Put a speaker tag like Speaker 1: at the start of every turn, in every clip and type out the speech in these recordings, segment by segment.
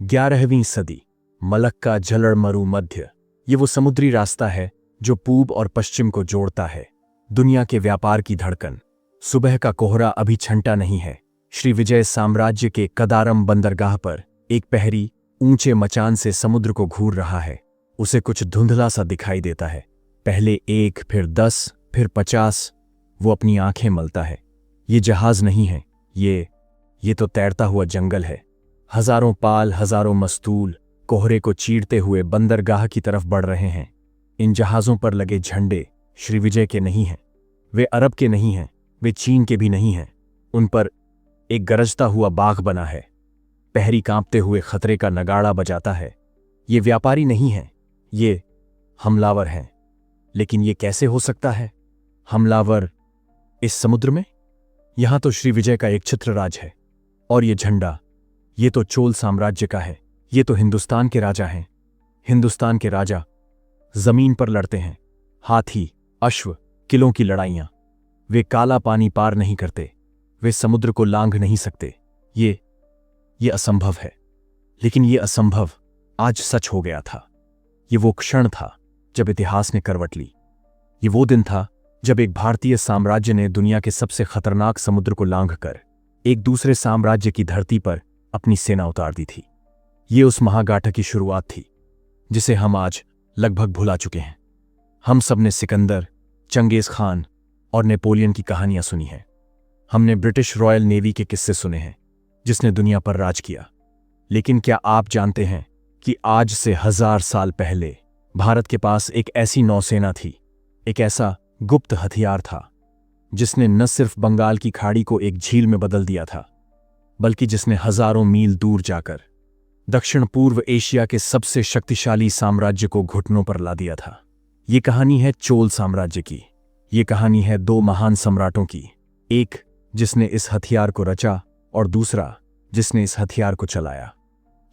Speaker 1: 11वीं सदी, मलक्का जलड़मरु मध्य। ये वो समुद्री रास्ता है जो पूब और पश्चिम को जोड़ता है। दुनिया के व्यापार की धड़कन। सुबह का कोहरा अभी छंटा नहीं है। श्रीविजय साम्राज्य के कदारम बंदरगाह पर एक प्रहरी ऊंचे मचान से समुद्र को घूर रहा है। उसे कुछ धुंधला सा दिखाई देता है। पहले 1, फिर 10, फिर 50। वो अपनी आंखें मलता है। ये जहाज नहीं है, ये तो तैरता हुआ जंगल है। हजारों पाल, हजारों मस्तूल कोहरे को चीरते हुए बंदरगाह की तरफ बढ़ रहे हैं। इन जहाज़ों पर लगे झंडे श्रीविजय के नहीं हैं, वे अरब के नहीं हैं, वे चीन के भी नहीं हैं। उन पर एक गरजता हुआ बाघ बना है। प्रहरी कांपते हुए खतरे का नगाड़ा बजाता है। ये व्यापारी नहीं हैं, ये हमलावर हैं। लेकिन ये कैसे हो सकता है? हमलावर इस समुद्र में? यहां तो श्रीविजय का एक छत्रराज है। और ये झंडा, ये तो चोल साम्राज्य का है। ये तो हिंदुस्तान के राजा हैं। हिंदुस्तान के राजा जमीन पर लड़ते हैं। हाथी, अश्व, किलों की लड़ाइयां। वे काला पानी पार नहीं करते, वे समुद्र को लांघ नहीं सकते। ये असंभव है। लेकिन ये असंभव आज सच हो गया था। ये वो क्षण था जब इतिहास ने करवट ली। ये वो दिन था जब एक भारतीय साम्राज्य ने दुनिया के सबसे खतरनाक समुद्र को लांघकर एक दूसरे साम्राज्य की धरती पर अपनी सेना उतार दी थी। ये उस महागाथा की शुरुआत थी जिसे हम आज लगभग भुला चुके हैं। हम सब ने सिकंदर, चंगेज खान और नेपोलियन की कहानियां सुनी हैं। हमने ब्रिटिश रॉयल नेवी के किस्से सुने हैं जिसने दुनिया पर राज किया। लेकिन क्या आप जानते हैं कि आज से 1000 साल पहले भारत के पास एक ऐसी नौसेना थी, एक ऐसा गुप्त हथियार था जिसने न सिर्फ बंगाल की खाड़ी को एक झील में बदल दिया था, बल्कि जिसने हजारों मील दूर जाकर दक्षिण पूर्व एशिया के सबसे शक्तिशाली साम्राज्य को घुटनों पर ला दिया था। ये कहानी है चोल साम्राज्य की। ये कहानी है 2 महान सम्राटों की, एक जिसने इस हथियार को रचा और दूसरा जिसने इस हथियार को चलाया।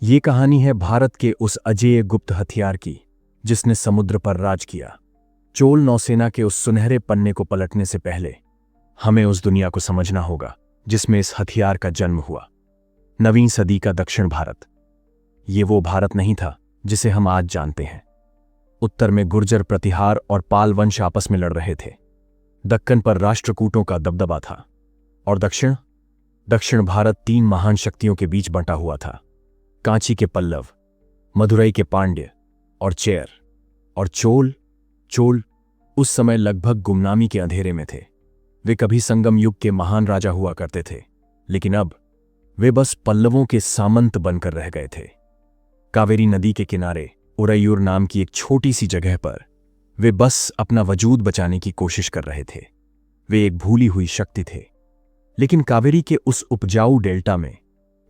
Speaker 1: ये कहानी है भारत के उस अजेय गुप्त हथियार की जिसने समुद्र पर राज किया। चोल नौसेना के उस सुनहरे पन्ने को पलटने से पहले हमें उस दुनिया को समझना होगा जिसमें इस हथियार का जन्म हुआ। नवीं सदी का दक्षिण भारत। ये वो भारत नहीं था जिसे हम आज जानते हैं। उत्तर में गुर्जर प्रतिहार और पाल वंश आपस में लड़ रहे थे। दक्कन पर राष्ट्रकूटों का दबदबा था। और दक्षिण भारत 3 महान शक्तियों के बीच बंटा हुआ था। कांची के पल्लव, मदुरई के पांड्य और चेर। और चोल उस समय लगभग गुमनामी के अंधेरे में थे। वे कभी संगम युग के महान राजा हुआ करते थे, लेकिन अब वे बस पल्लवों के सामंत बनकर रह गए थे। कावेरी नदी के किनारे उरैयूर नाम की एक छोटी सी जगह पर वे बस अपना वजूद बचाने की कोशिश कर रहे थे। वे एक भूली हुई शक्ति थे। लेकिन कावेरी के उस उपजाऊ डेल्टा में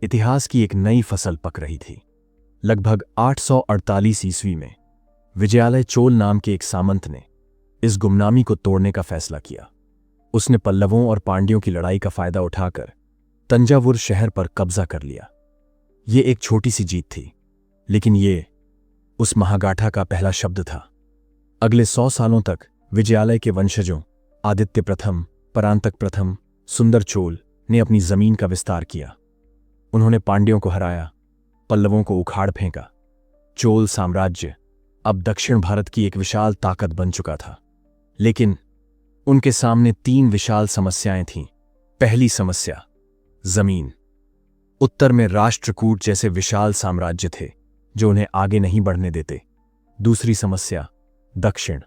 Speaker 1: इतिहास की एक नई फसल पक रही थी। लगभग 848 ईस्वी में विजयालय चोल नाम के एक सामंत ने इस गुमनामी को तोड़ने का फैसला किया। उसने पल्लवों और पांड्यों की लड़ाई का फायदा उठाकर तंजावुर शहर पर कब्जा कर लिया। ये एक छोटी सी जीत थी, लेकिन ये उस महागाथा का पहला शब्द था। अगले 100 सालों तक विजयालय के वंशजों आदित्य प्रथम, परांतक प्रथम, सुंदर चोल ने अपनी जमीन का विस्तार किया। उन्होंने पांड्यों को हराया, पल्लवों को उखाड़ फेंका। चोल साम्राज्य अब दक्षिण भारत की एक विशाल ताकत बन चुका था। लेकिन उनके सामने 3 विशाल समस्याएं थीं। पहली समस्या, जमीन। उत्तर में राष्ट्रकूट जैसे विशाल साम्राज्य थे जो उन्हें आगे नहीं बढ़ने देते। दूसरी समस्या, दक्षिण।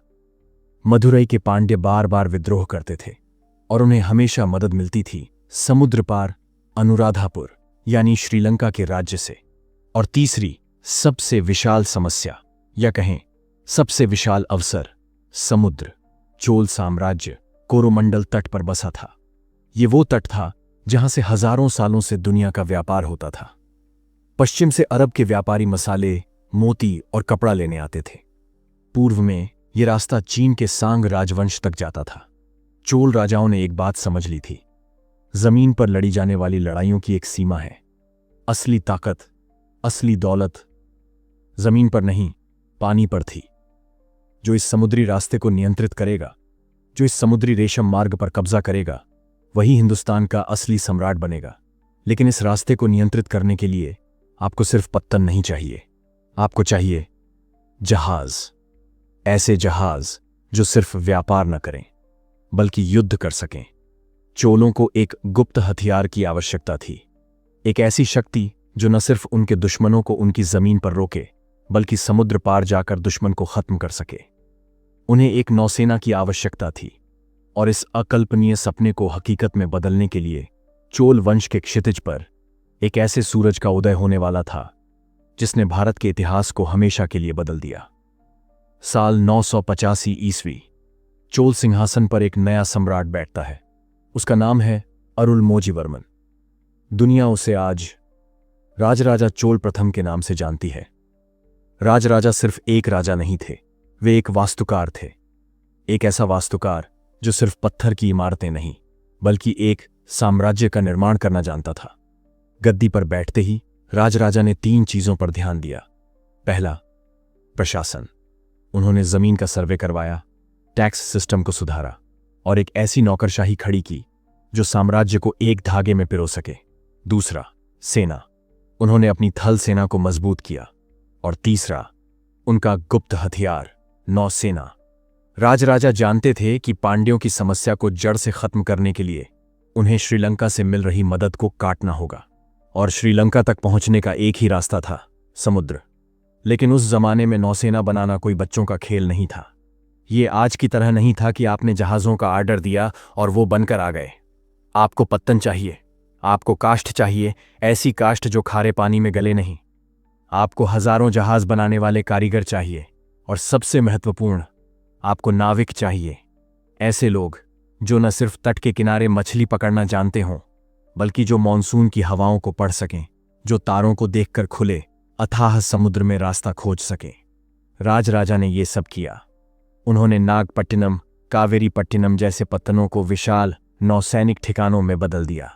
Speaker 1: मदुरई के पांड्य बार बार विद्रोह करते थे और उन्हें हमेशा मदद मिलती थी समुद्र पार अनुराधापुर यानी श्रीलंका के राज्य से। और तीसरी सबसे विशाल समस्या, या कहें सबसे विशाल अवसर, समुद्र। चोल साम्राज्य कोरोमंडल तट पर बसा था। ये वो तट था जहां से हजारों सालों से दुनिया का व्यापार होता था। पश्चिम से अरब के व्यापारी मसाले, मोती और कपड़ा लेने आते थे। पूर्व में यह रास्ता चीन के सांग राजवंश तक जाता था। चोल राजाओं ने एक बात समझ ली थी, जमीन पर लड़ी जाने वाली लड़ाइयों की एक सीमा है। असली ताकत, असली दौलत जमीन पर नहीं, पानी पर थी। जो इस समुद्री रास्ते को नियंत्रित करेगा, जो इस समुद्री रेशम मार्ग पर कब्जा करेगा, वही हिंदुस्तान का असली सम्राट बनेगा। लेकिन इस रास्ते को नियंत्रित करने के लिए आपको सिर्फ पत्तन नहीं चाहिए, आपको चाहिए जहाज। ऐसे जहाज जो सिर्फ व्यापार न करें बल्कि युद्ध कर सकें। चोलों को एक गुप्त हथियार की आवश्यकता थी, एक ऐसी शक्ति जो न सिर्फ उनके दुश्मनों को उनकी जमीन पर रोके बल्कि समुद्र पार जाकर दुश्मन को खत्म कर सके। उन्हें एक नौसेना की आवश्यकता थी, और इस अकल्पनीय सपने को हकीकत में बदलने के लिए चोल वंश के क्षितिज पर एक ऐसे सूरज का उदय होने वाला था जिसने भारत के इतिहास को हमेशा के लिए बदल दिया। साल 985 ईस्वी। चोल सिंहासन पर एक नया सम्राट बैठता है। उसका नाम है अरुलमोझीवर्मन। दुनिया उसे आज राजराजा चोल प्रथम के नाम से जानती है। राजराजा सिर्फ एक राजा नहीं थे, वे एक वास्तुकार थे। एक ऐसा वास्तुकार जो सिर्फ पत्थर की इमारतें नहीं बल्कि एक साम्राज्य का निर्माण करना जानता था। गद्दी पर बैठते ही राजराजा ने 3 चीजों पर ध्यान दिया। पहला, प्रशासन। उन्होंने जमीन का सर्वे करवाया, टैक्स सिस्टम को सुधारा और एक ऐसी नौकरशाही खड़ी की जो साम्राज्य को एक धागे में पिरो सके। दूसरा, सेना। उन्होंने अपनी थल सेना को मजबूत किया। और तीसरा, उनका गुप्त हथियार, नौसेना। राजराजा जानते थे कि पांड्यों की समस्या को जड़ से खत्म करने के लिए उन्हें श्रीलंका से मिल रही मदद को काटना होगा, और श्रीलंका तक पहुंचने का एक ही रास्ता था, समुद्र। लेकिन उस जमाने में नौसेना बनाना कोई बच्चों का खेल नहीं था। ये आज की तरह नहीं था कि आपने जहाजों का आर्डर दिया और वो बनकर आ गए। आपको पत्तन चाहिए, आपको काष्ठ चाहिए, ऐसी काष्ठ जो खारे पानी में गले नहीं। आपको हजारों जहाज बनाने वाले कारीगर चाहिए, और सबसे महत्वपूर्ण, आपको नाविक चाहिए। ऐसे लोग जो न सिर्फ तट के किनारे मछली पकड़ना जानते हों बल्कि जो मॉनसून की हवाओं को पढ़ सकें, जो तारों को देखकर खुले अथाह समुद्र में रास्ता खोज सकें। राजराजा ने ये सब किया। उन्होंने नागपट्टिनम, कावेरीपट्टिनम जैसे पत्तनों को विशाल नौसैनिक ठिकानों में बदल दिया।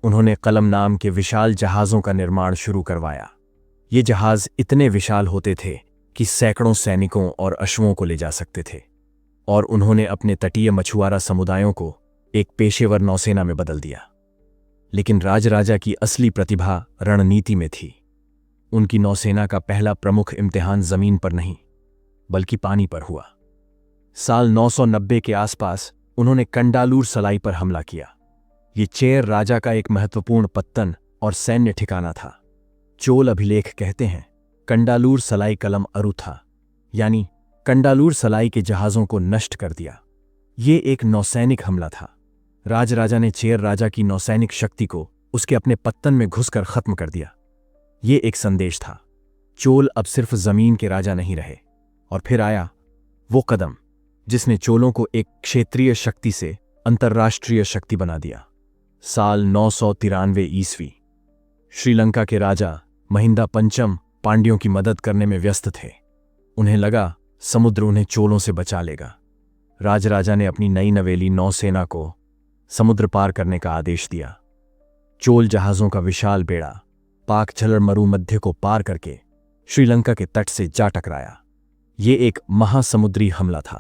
Speaker 1: उन्होंने कलम नाम के विशाल जहाज़ों का निर्माण शुरू करवाया। ये जहाज़ इतने विशाल होते थे कि सैकड़ों सैनिकों और अश्वों को ले जा सकते थे, और उन्होंने अपने तटीय मछुआरा समुदायों को एक पेशेवर नौसेना में बदल दिया। लेकिन राजराजा की असली प्रतिभा रणनीति में थी। उनकी नौसेना का पहला प्रमुख इम्तिहान जमीन पर नहीं बल्कि पानी पर हुआ। साल 990 के आसपास उन्होंने कंडालूर सलाई पर हमला किया। ये चेर राजा का एक महत्वपूर्ण पत्तन और सैन्य ठिकाना था। चोल अभिलेख कहते हैं, कंडालूर सलाई कलम अरु था, यानी कंडालूर सलाई के जहाज़ों को नष्ट कर दिया। ये एक नौसैनिक हमला था। राजराजा ने चेर राजा की नौसैनिक शक्ति को उसके अपने पत्तन में घुसकर खत्म कर दिया। ये एक संदेश था, चोल अब सिर्फ जमीन के राजा नहीं रहे। और फिर आया वो कदम जिसने चोलों को एक क्षेत्रीय शक्ति से अंतर्राष्ट्रीय शक्ति बना दिया। साल 993 ईस्वी। श्रीलंका के राजा महिंदा पंचम पांड्यों की मदद करने में व्यस्त थे। उन्हें लगा समुद्र उन्हें चोलों से बचा लेगा। राजराजा ने अपनी नई नवेली नौसेना को समुद्र पार करने का आदेश दिया। चोल जहाज़ों का विशाल बेड़ा पाक झलर मरुमध्य को पार करके श्रीलंका के तट से जा टकराया। ये एक महासमुद्री हमला था।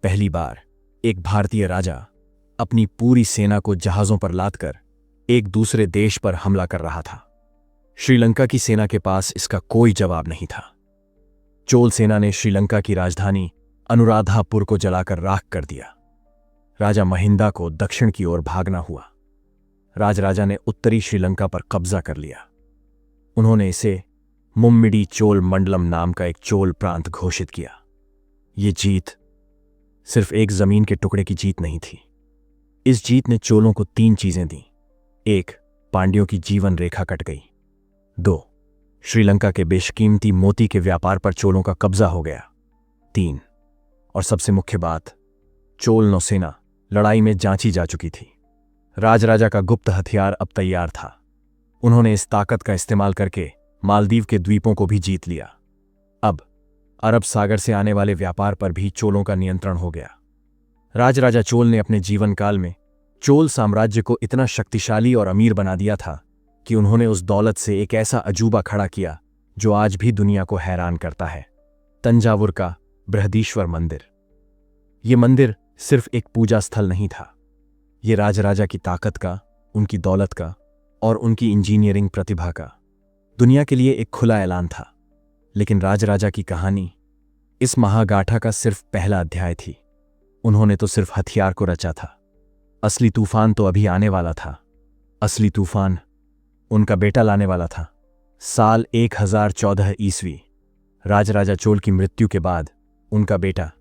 Speaker 1: पहली बार एक भारतीय राजा अपनी पूरी सेना को जहाज़ों पर लादकर एक दूसरे देश पर हमला कर रहा था। श्रीलंका की सेना के पास इसका कोई जवाब नहीं था। चोल सेना ने श्रीलंका की राजधानी अनुराधापुर को जलाकर राख कर दिया। राजा महिंदा को दक्षिण की ओर भागना हुआ। राजराजा ने उत्तरी श्रीलंका पर कब्जा कर लिया। उन्होंने इसे मुम्मिडी चोल मंडलम नाम का एक चोल प्रांत घोषित किया। ये जीत सिर्फ एक जमीन के टुकड़े की जीत नहीं थी। इस जीत ने चोलों को 3 चीजें दी। 1, पांड्यों की जीवन रेखा कट गई। 2, श्रीलंका के बेशकीमती मोती के व्यापार पर चोलों का कब्जा हो गया। 3, और सबसे मुख्य बात, चोल नौसेना लड़ाई में जांची जा चुकी थी। राजराजा का गुप्त हथियार अब तैयार था। उन्होंने इस ताकत का इस्तेमाल करके मालदीव के द्वीपों को भी जीत लिया। अब अरब सागर से आने वाले व्यापार पर भी चोलों का नियंत्रण हो गया। राजराजा चोल ने अपने जीवन काल में चोल साम्राज्य को इतना शक्तिशाली और अमीर बना दिया था कि उन्होंने उस दौलत से एक ऐसा अजूबा खड़ा किया जो आज भी दुनिया को हैरान करता है, तंजावुर का बृहदीश्वर मंदिर। ये मंदिर सिर्फ एक पूजा स्थल नहीं था, ये राजराजा की ताकत का, उनकी दौलत का और उनकी इंजीनियरिंग प्रतिभा का दुनिया के लिए एक खुला ऐलान था। लेकिन राजराजा की कहानी इस महागाथा का सिर्फ पहला अध्याय थी। उन्होंने तो सिर्फ हथियार को रचा था। असली तूफान तो अभी आने वाला था। असली तूफान उनका बेटा लाने वाला था। साल 1014 ईस्वी, राजराजा चोल की मृत्यु के बाद उनका बेटा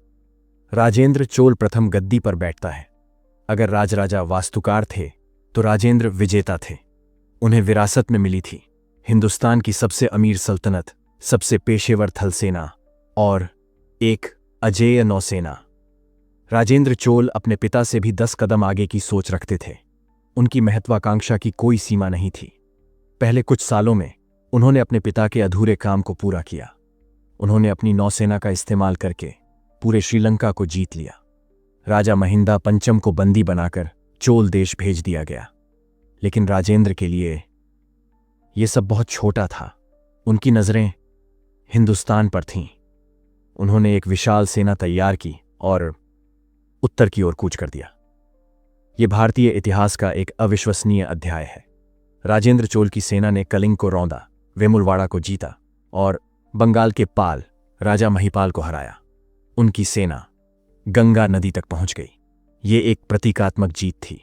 Speaker 1: राजेंद्र चोल प्रथम गद्दी पर बैठता है। अगर राजराजा वास्तुकार थे तो राजेंद्र विजेता थे। उन्हें विरासत में मिली थी हिंदुस्तान की सबसे अमीर सल्तनत, सबसे पेशेवर थल सेना और एक अजेय नौसेना। राजेंद्र चोल अपने पिता से भी 10 कदम आगे की सोच रखते थे। उनकी महत्वाकांक्षा की कोई सीमा नहीं थी। पहले कुछ सालों में उन्होंने अपने पिता के अधूरे काम को पूरा किया। उन्होंने अपनी नौसेना का इस्तेमाल करके पूरे श्रीलंका को जीत लिया। राजा महिंदा पंचम को बंदी बनाकर चोल देश भेज दिया गया। लेकिन राजेंद्र के लिए यह सब बहुत छोटा था। उनकी नजरें हिंदुस्तान पर थीं। उन्होंने एक विशाल सेना तैयार की और उत्तर की ओर कूच कर दिया। यह भारतीय इतिहास का एक अविश्वसनीय अध्याय है। राजेंद्र चोल की सेना ने कलिंग को रौंदा, वेमुलवाड़ा को जीता और बंगाल के पाल राजा महिपाल को हराया। उनकी सेना गंगा नदी तक पहुंच गई। ये एक प्रतीकात्मक जीत थी।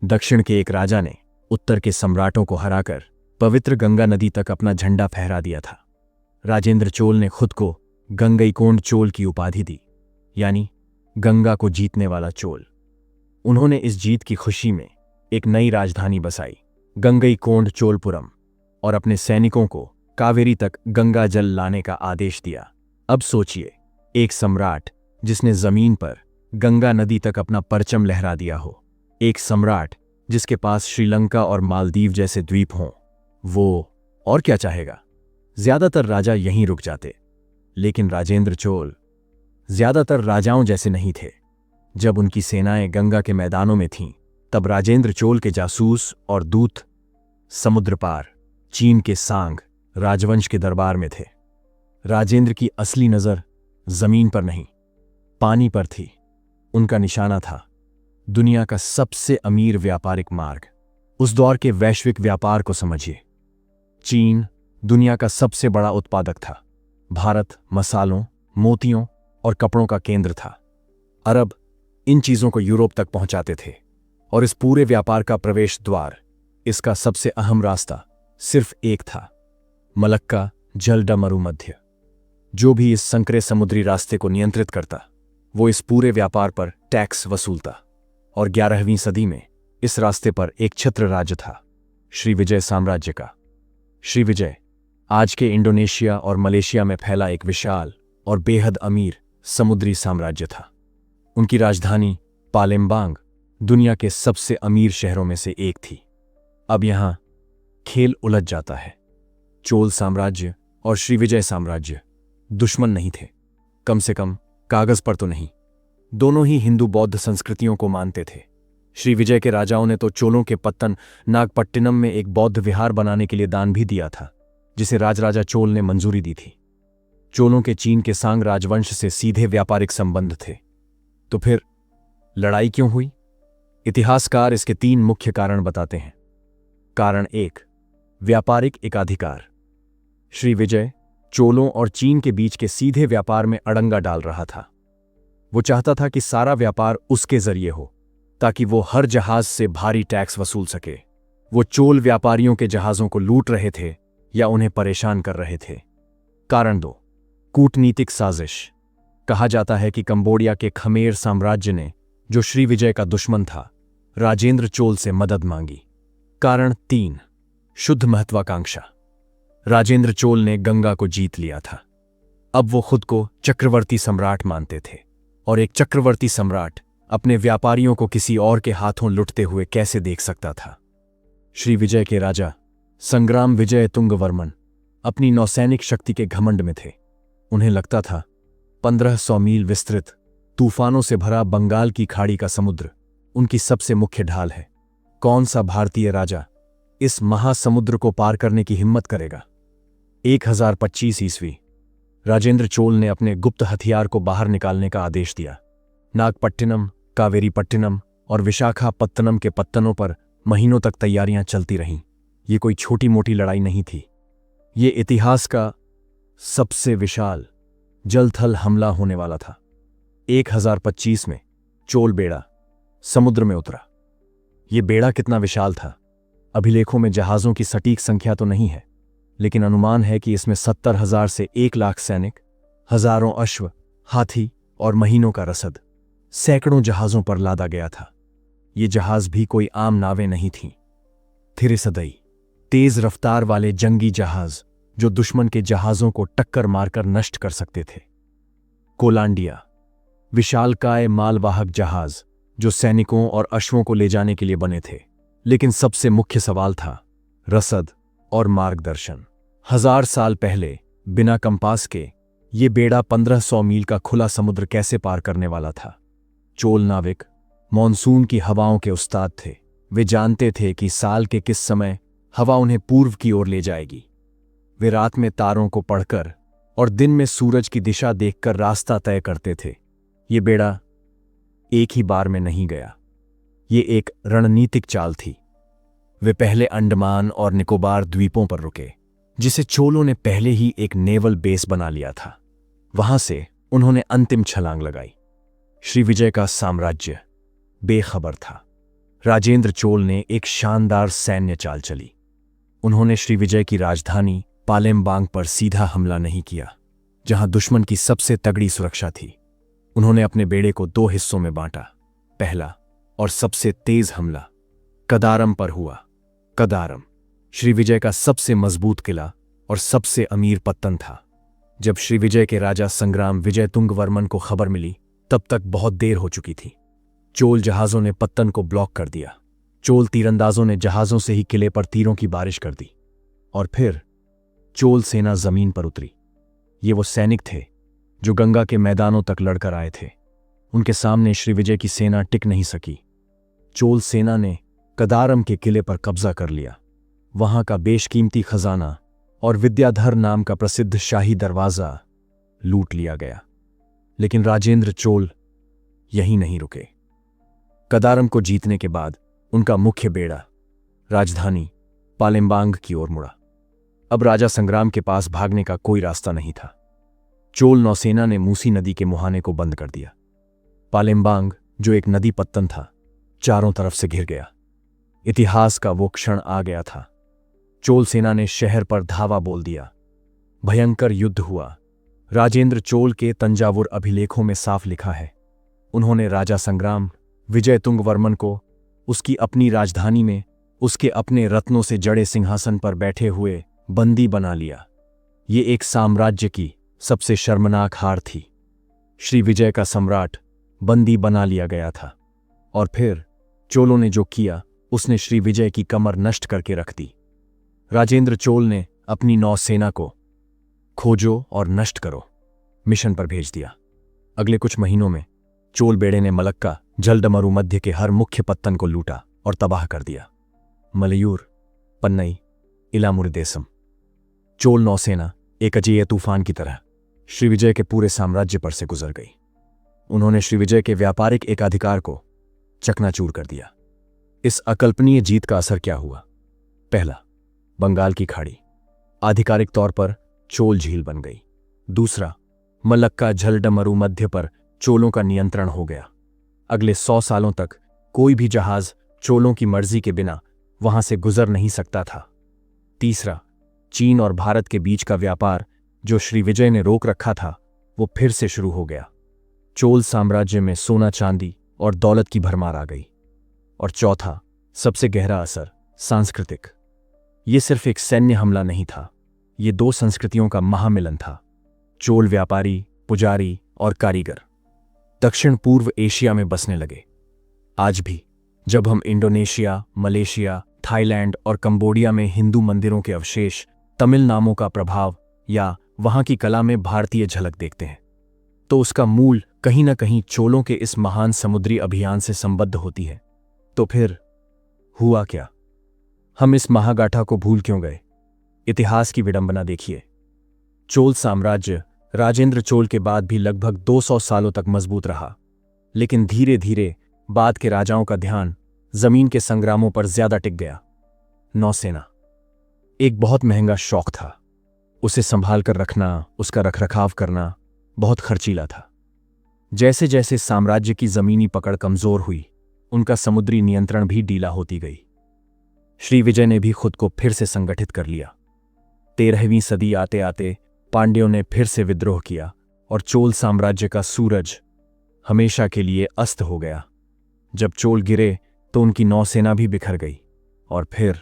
Speaker 1: दक्षिण के एक राजा ने उत्तर के सम्राटों को हराकर पवित्र गंगा नदी तक अपना झंडा फहरा दिया था। राजेंद्र चोल ने खुद को गंगईकोंड चोल की उपाधि दी, यानी गंगा को जीतने वाला चोल। उन्होंने इस जीत की खुशी में एक नई राजधानी बसाई, गंगईकोंड चोलपुरम, और अपने सैनिकों को कावेरी तक गंगा जल लाने का आदेश दिया। अब सोचिए, एक सम्राट जिसने जमीन पर गंगा नदी तक अपना परचम लहरा दिया हो, एक सम्राट जिसके पास श्रीलंका और मालदीव जैसे द्वीप हों, वो और क्या चाहेगा? ज्यादातर राजा यहीं रुक जाते, लेकिन राजेंद्र चोल ज्यादातर राजाओं जैसे नहीं थे। जब उनकी सेनाएं गंगा के मैदानों में थीं, तब राजेंद्र चोल के जासूस और दूत समुद्र पार चीन के सांग राजवंश के दरबार में थे। राजेंद्र की असली नजर जमीन पर नहीं, पानी पर थी। उनका निशाना था दुनिया का सबसे अमीर व्यापारिक मार्ग। उस दौर के वैश्विक व्यापार को समझिए। चीन दुनिया का सबसे बड़ा उत्पादक था। भारत मसालों, मोतियों और कपड़ों का केंद्र था। अरब इन चीजों को यूरोप तक पहुंचाते थे, और इस पूरे व्यापार का प्रवेश द्वार, इसका सबसे अहम रास्ता सिर्फ एक था, मलक्का जलडमरू मध्य। जो भी इस संकरे समुद्री रास्ते को नियंत्रित करता, वो इस पूरे व्यापार पर टैक्स वसूलता। और 11वीं सदी में इस रास्ते पर एक छत्र राज्य था, श्रीविजय साम्राज्य का। श्रीविजय आज के इंडोनेशिया और मलेशिया में फैला एक विशाल और बेहद अमीर समुद्री साम्राज्य था। उनकी राजधानी पालेमबांग दुनिया के सबसे अमीर शहरों में से एक थी। अब यहां खेल उलझ जाता है। चोल साम्राज्य और श्रीविजय साम्राज्य दुश्मन नहीं थे, कम से कम कागज पर तो नहीं। दोनों ही हिंदू बौद्ध संस्कृतियों को मानते थे। श्रीविजय के राजाओं ने तो चोलों के पत्तन नागपट्टिनम में एक बौद्ध विहार बनाने के लिए दान भी दिया था, जिसे राजराजा चोल ने मंजूरी दी थी। चोलों के चीन के सांग राजवंश से सीधे व्यापारिक संबंध थे। तो फिर लड़ाई क्यों हुई? इतिहासकार इसके 3 मुख्य कारण बताते हैं। कारण 1, व्यापारिक एकाधिकार। श्रीविजय चोलों और चीन के बीच के सीधे व्यापार में अड़ंगा डाल रहा था। वो चाहता था कि सारा व्यापार उसके जरिए हो, ताकि वो हर जहाज से भारी टैक्स वसूल सके। वो चोल व्यापारियों के जहाजों को लूट रहे थे या उन्हें परेशान कर रहे थे। कारण 2, कूटनीतिक साजिश। कहा जाता है कि कंबोडिया के खमेर साम्राज्य ने, जो श्रीविजय का दुश्मन था, राजेंद्र चोल से मदद मांगी। कारण 3, शुद्ध महत्वाकांक्षा। राजेंद्र चोल ने गंगा को जीत लिया था। अब वो खुद को चक्रवर्ती सम्राट मानते थे, और एक चक्रवर्ती सम्राट अपने व्यापारियों को किसी और के हाथों लुटते हुए कैसे देख सकता था? श्रीविजय के राजा संग्राम विजय तुंगवर्मन अपनी नौसैनिक शक्ति के घमंड में थे। उन्हें लगता था 1500 मील विस्तृत, तूफानों से भरा बंगाल की खाड़ी का समुद्र उनकी सबसे मुख्य ढाल है। कौन सा भारतीय राजा इस महासमुद्र को पार करने की हिम्मत करेगा? 1025 ईस्वी, राजेंद्र चोल ने अपने गुप्त हथियार को बाहर निकालने का आदेश दिया। नागपट्टिनम, कावेरीपट्टिनम और विशाखापत्तनम के पत्तनों पर महीनों तक तैयारियां चलती रहीं। ये कोई छोटी मोटी लड़ाई नहीं थी। ये इतिहास का सबसे विशाल जलथल हमला होने वाला था। 1025 में चोल बेड़ा समुद्र में उतरा। ये बेड़ा कितना विशाल था, अभिलेखों में जहाज़ों की सटीक संख्या तो नहीं है, लेकिन अनुमान है कि इसमें 70,000 से 1,00,000 सैनिक, हजारों अश्व, हाथी और महीनों का रसद सैकड़ों जहाज़ों पर लादा गया था। ये जहाज़ भी कोई आम नावें नहीं थीं। थिरिसदई, तेज रफ्तार वाले जंगी जहाज़ जो दुश्मन के जहाज़ों को टक्कर मारकर नष्ट कर सकते थे। कोलांडिया, विशालकाय मालवाहक जहाज़ जो सैनिकों और अश्वों को ले जाने के लिए बने थे। लेकिन सबसे मुख्य सवाल था रसद और मार्गदर्शन। 1000 साल पहले बिना कंपास के ये बेड़ा 1500 मील का खुला समुद्र कैसे पार करने वाला था। चोल नाविक मॉनसून की हवाओं के उस्ताद थे। वे जानते थे कि साल के किस समय हवा उन्हें पूर्व की ओर ले जाएगी। वे रात में तारों को पढ़कर और दिन में सूरज की दिशा देखकर रास्ता तय करते थे। ये बेड़ा एक ही बार में नहीं गया, ये एक रणनीतिक चाल थी। वे पहले अंडमान और निकोबार द्वीपों पर रुके, जिसे चोलों ने पहले ही एक नेवल बेस बना लिया था। वहां से उन्होंने अंतिम छलांग लगाई। श्रीविजय का साम्राज्य बेखबर था। राजेंद्र चोल ने एक शानदार सैन्य चाल चली। उन्होंने श्रीविजय की राजधानी पालेमबांग पर सीधा हमला नहीं किया, जहां दुश्मन की सबसे तगड़ी सुरक्षा थी। उन्होंने अपने बेड़े को 2 हिस्सों में बांटा। पहला और सबसे तेज हमला कदारम पर हुआ। कदारम श्रीविजय का सबसे मजबूत किला और सबसे अमीर पत्तन था। जब श्रीविजय के राजा संग्राम विजयतुंग वर्मन को खबर मिली, तब तक बहुत देर हो चुकी थी। चोल जहाज़ों ने पत्तन को ब्लॉक कर दिया। चोल तीरंदाजों ने जहाज़ों से ही किले पर तीरों की बारिश कर दी और फिर चोल सेना जमीन पर उतरी। ये वो सैनिक थे जो गंगा के मैदानों तक लड़कर आए थे। उनके सामने श्रीविजय की सेना टिक नहीं सकी। चोल सेना ने कदारम के किले पर कब्जा कर लिया। वहां का बेशकीमती खजाना और विद्याधर नाम का प्रसिद्ध शाही दरवाजा लूट लिया गया। लेकिन राजेंद्र चोल यहीं नहीं रुके। कदारम को जीतने के बाद उनका मुख्य बेड़ा राजधानी पालेमबांग की ओर मुड़ा। अब राजा संग्राम के पास भागने का कोई रास्ता नहीं था। चोल नौसेना ने मूसी नदी के मुहाने को बंद कर दिया। पालेमबांग, जो एक नदी पत्तन था, चारों तरफ से घिर गया। इतिहास का वो क्षण आ गया था। चोल सेना ने शहर पर धावा बोल दिया। भयंकर युद्ध हुआ। राजेंद्र चोल के तंजावुर अभिलेखों में साफ लिखा है, उन्होंने राजा संग्राम विजयतुंग वर्मन को उसकी अपनी राजधानी में उसके अपने रत्नों से जड़े सिंहासन पर बैठे हुए बंदी बना लिया। ये एक साम्राज्य की सबसे शर्मनाक हार थी। श्रीविजय का सम्राट बंदी बना लिया गया था और फिर चोलों ने जो किया उसने श्रीविजय की कमर नष्ट करके रख दी। राजेंद्र चोल ने अपनी नौसेना को खोजो और नष्ट करो मिशन पर भेज दिया। अगले कुछ महीनों में चोल बेड़े ने मलक्का जलडमरू मध्य के हर मुख्य पत्तन को लूटा और तबाह कर दिया। मलयूर, पन्नई, इलामुरदेशम। चोल नौसेना एक अजेय तूफान की तरह श्रीविजय के पूरे साम्राज्य पर से गुजर गई। उन्होंने श्रीविजय के व्यापारिक एकाधिकार को चकनाचूर कर दिया। इस अकल्पनीय जीत का असर क्या हुआ? पहला, बंगाल की खाड़ी आधिकारिक तौर पर चोल झील बन गई। दूसरा, मलक्का झलडमरू मध्य पर चोलों का नियंत्रण हो गया। अगले 100 सालों तक कोई भी जहाज चोलों की मर्जी के बिना वहां से गुजर नहीं सकता था। तीसरा, चीन और भारत के बीच का व्यापार जो श्रीविजय ने रोक रखा था, वो फिर से शुरू हो गया। चोल साम्राज्य में सोना चांदी और दौलत की भरमार आ गई। और चौथा, सबसे गहरा असर, सांस्कृतिक। ये सिर्फ एक सैन्य हमला नहीं था, ये 2 संस्कृतियों का महामिलन था। चोल व्यापारी, पुजारी और कारीगर दक्षिण पूर्व एशिया में बसने लगे। आज भी जब हम इंडोनेशिया, मलेशिया, थाईलैंड और कंबोडिया में हिंदू मंदिरों के अवशेष, तमिल नामों का प्रभाव या वहां की कला में भारतीय झलक देखते हैं, तो उसका मूल कहीं न कहीं चोलों के इस महान समुद्री अभियान से संबद्ध होती है। तो फिर हुआ क्या? हम इस महागाथा को भूल क्यों गए? इतिहास की विडंबना देखिए। चोल साम्राज्य राजेंद्र चोल के बाद भी लगभग 200 सालों तक मजबूत रहा, लेकिन धीरे धीरे बाद के राजाओं का ध्यान जमीन के संग्रामों पर ज्यादा टिक गया। नौसेना एक बहुत महंगा शौक था। उसे संभाल कर रखना, उसका रखरखाव करना बहुत खर्चीला था। जैसे जैसे साम्राज्य की जमीनी पकड़ कमजोर हुई, उनका समुद्री नियंत्रण भी ढीला होती गई। श्री विजय ने भी खुद को फिर से संगठित कर लिया। 13वीं सदी आते आते पांड्यों ने फिर से विद्रोह किया और चोल साम्राज्य का सूरज हमेशा के लिए अस्त हो गया। जब चोल गिरे तो उनकी नौसेना भी बिखर गई, और फिर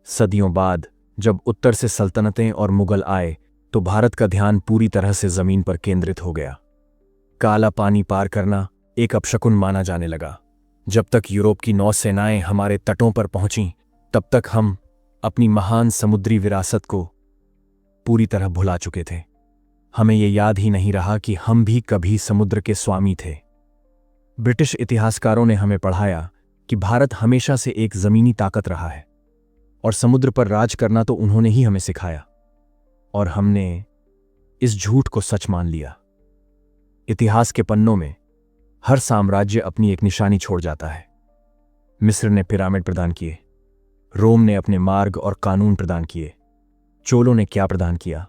Speaker 1: सदियों बाद जब उत्तर से सल्तनतें और मुगल आए तो भारत का ध्यान पूरी तरह से जमीन पर केंद्रित हो गया। काला पानी पार करना एक अपशकुन माना जाने लगा। जब तक यूरोप की नौसेनाएं हमारे तटों पर पहुंचीं, तब तक हम अपनी महान समुद्री विरासत को पूरी तरह भुला चुके थे। हमें यह याद ही नहीं रहा कि हम भी कभी समुद्र के स्वामी थे। ब्रिटिश इतिहासकारों ने हमें पढ़ाया कि भारत हमेशा से एक जमीनी ताकत रहा है, और समुद्र पर राज करना तो उन्होंने ही हमें सिखाया, और हमने इस झूठ को सच मान लिया। इतिहास के पन्नों में हर साम्राज्य अपनी एक निशानी छोड़ जाता है। मिस्र ने पिरामिड प्रदान किए, रोम ने अपने मार्ग और कानून प्रदान किए। चोलों ने क्या प्रदान किया?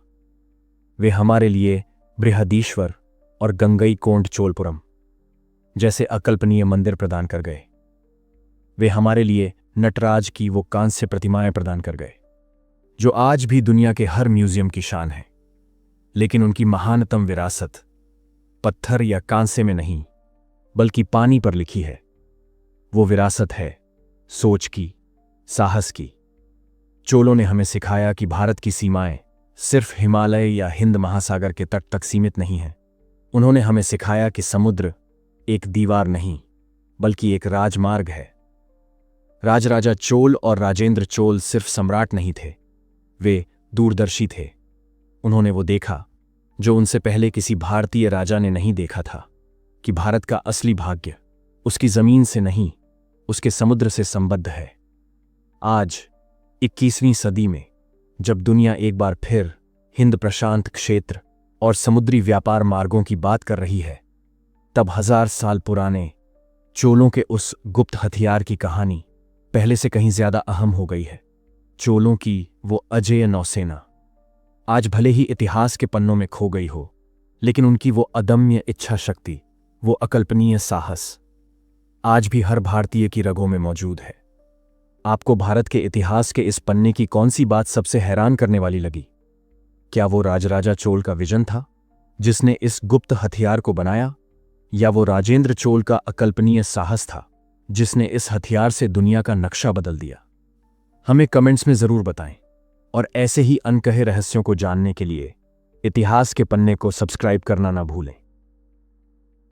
Speaker 1: वे हमारे लिए बृहदीश्वर और गंगईकोंड चोलपुरम जैसे अकल्पनीय मंदिर प्रदान कर गए। वे हमारे लिए नटराज की वो कांस्य प्रतिमाएं प्रदान कर गए, जो आज भी दुनिया के हर म्यूजियम की शान है। लेकिन उनकी महानतम विरासत पत्थर या कांसे में नहीं, बल्कि पानी पर लिखी है। वो विरासत है सोच की, साहस की। चोलों ने हमें सिखाया कि भारत की सीमाएं सिर्फ हिमालय या हिंद महासागर के तट तक सीमित नहीं हैं। उन्होंने हमें सिखाया कि समुद्र एक दीवार नहीं, बल्कि एक राजमार्ग है। राजराजा चोल और राजेंद्र चोल सिर्फ सम्राट नहीं थे, वे दूरदर्शी थे। उन्होंने वो देखा जो उनसे पहले किसी भारतीय राजा ने नहीं देखा था, कि भारत का असली भाग्य उसकी जमीन से नहीं, उसके समुद्र से संबद्ध है। आज 21वीं सदी में जब दुनिया एक बार फिर हिंद प्रशांत क्षेत्र और समुद्री व्यापार मार्गों की बात कर रही है, तब 1000 साल पुराने चोलों के उस गुप्त हथियार की कहानी पहले से कहीं ज्यादा अहम हो गई है। चोलों की वो अजेय नौसेना आज भले ही इतिहास के पन्नों में खो गई हो, लेकिन उनकी वो अदम्य इच्छा शक्ति, वो अकल्पनीय साहस आज भी हर भारतीय की रगों में मौजूद है। आपको भारत के इतिहास के इस पन्ने की कौन सी बात सबसे हैरान करने वाली लगी? क्या वो राजराजा चोल का विजन था जिसने इस गुप्त हथियार को बनाया, या वो राजेंद्र चोल का अकल्पनीय साहस था जिसने इस हथियार से दुनिया का नक्शा बदल दिया? हमें कमेंट्स में जरूर बताएं, और ऐसे ही अनकहे रहस्यों को जानने के लिए इतिहास के पन्ने को सब्सक्राइब करना ना भूलें।